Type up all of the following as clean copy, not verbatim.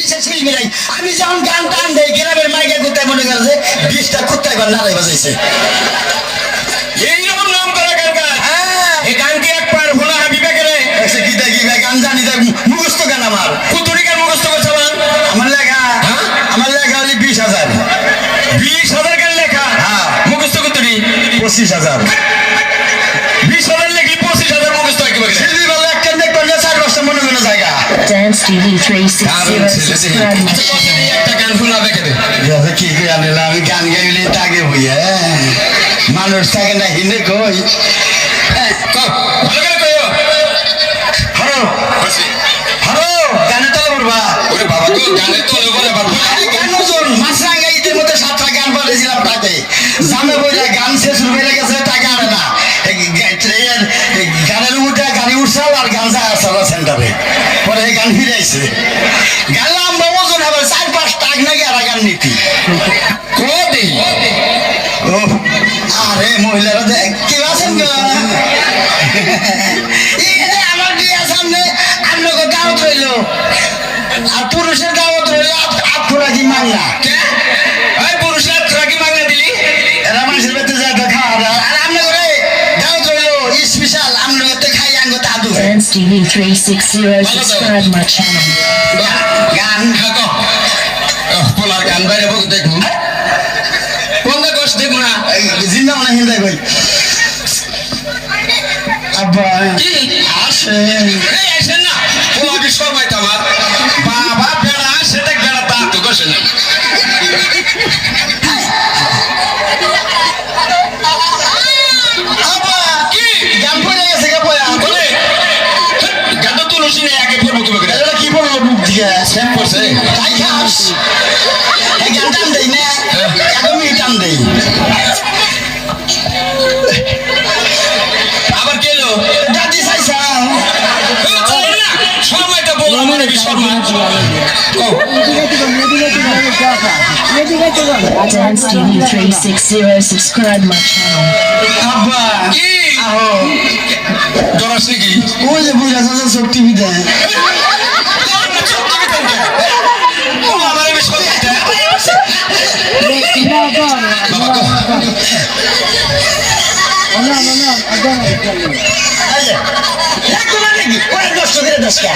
বিশেষ কিছু নাই আমি যখন গান টান দেই গ্রামের মাইকে কোথায় মনে করে যে 20টা কুত্তায় বার নাড়াই বাজাইছে এইরকম নাম করা গান এই গান কি একবার ভোলা হাবিবে গেলে এসে কি দেখি গান জানি দেখ মুখস্থ গান আমার কুতুরি গান মুখস্থ করছে আমার লেখা হলে 20,000 20,000 গান লেখা মুখস্থ কুতুরি 25,000 20,000 লেখি 25,000 মুখস্থ কিভাবে শিল্পী বলে একটা দেখ করলে 4-5টা মনে মনে জায়গা Dance TV 360 একটা গান ভোলা দেখে দে কি গান আমি গান গাইলে তাকে হইয়া মানুষ থাকে না হিন্দে কই ভালো করে কইও হরো হরো গানে তো বলবা ওরে বাবা তো গানে তোলে বলে পারবো গান ওজন মাছরাঙ্গা ঈদের মধ্যে 7টা গান বলেছিলাম তাকে জামে বইলা গান শেষ হয়ে গেছে টাকা আনে না গানের উঠে গাড়ি উঠছাল আর গান যায় আসল সেন্টারে পরে এই গান ফিরে আইছে গানলাম ওজন হবে 4-5 টাক নাকি আর গান নীতি কোদি ও আরে মহিলারা দেখ কি আছেন গো এই যে আমার বিয়ে সামনে আপনাকে দাওয়াত হইলো আর পুরুষের দাওয়াত হইলো আপনারা কি মাংনা এই পুরুষরা তোরা কি মাগনা দিলি এরা মানুষের বেতে যায় দেখা আর আপনি করে দাওয়াত হইলো স্পেশাল আপনি করতে খাই আঙ্গো দাদু Dance TV 360 subscribe my channel গান হাগো পোলার গান বাইরে বক দেখবো কোন কষ্ট দেখবো না জিন্দা মানে হিন্দা কই আব্বা কি আসেন এই আসেন না পোলা কি সময় তোমার বাবা বেড়া সেটা বেড়া তা তো কষ্ট না আব্বা কি গান পড়ে গেছে গা পয়া বলে গান তো তুলসী নেই আগে পড়বো কি বলে এটা কি বলবো বুক দিয়ে সেম করছে তাই খাস এই গান টান দেই না একদমই টান দেই আবার কেলো দাদি চাইছাও সময়টা বলো আমার কি Sharma Dance TV 360 subscribe my channel আব্বা কি আহো জরাস নাকি ওই যে বুঝা যাচ্ছে সব টিভি দেয় আমার বেশ কথা বাবা কো একদম নাকি ওই নষ্ট করে দশটা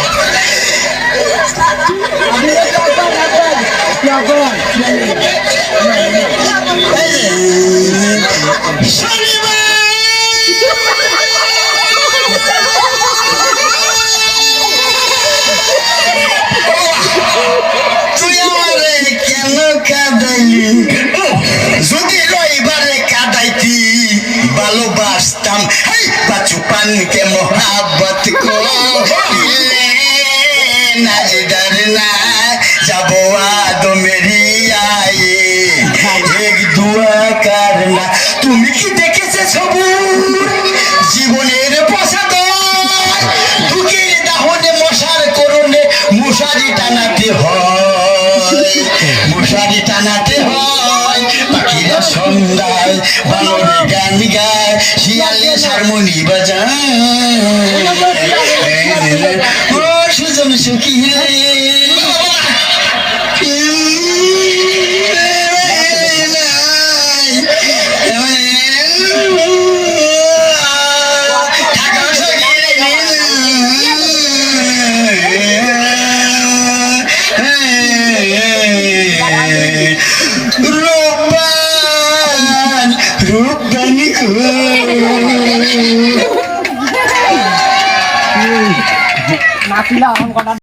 তুই আমারে কেন কাঁদাইলি যদি রইবারে কাঁদাইতি ভালোবাসতাম বাচুপানকে মোহাব্বত করলে না ইধর না যাবো আদো মেরি আয়ে এক দুয়া করনা তুমি কি দেখেছে সবুর জীবনের প্রসাদ দুঃখের দাহনে মশার করণে মশারি টানাতে হয় পাখিরা সন্ধ্যায় বানরে গান গায় শিয়ালে হারমোনি বাজায় ও সুজন সুখী রূপদানি নাচিলা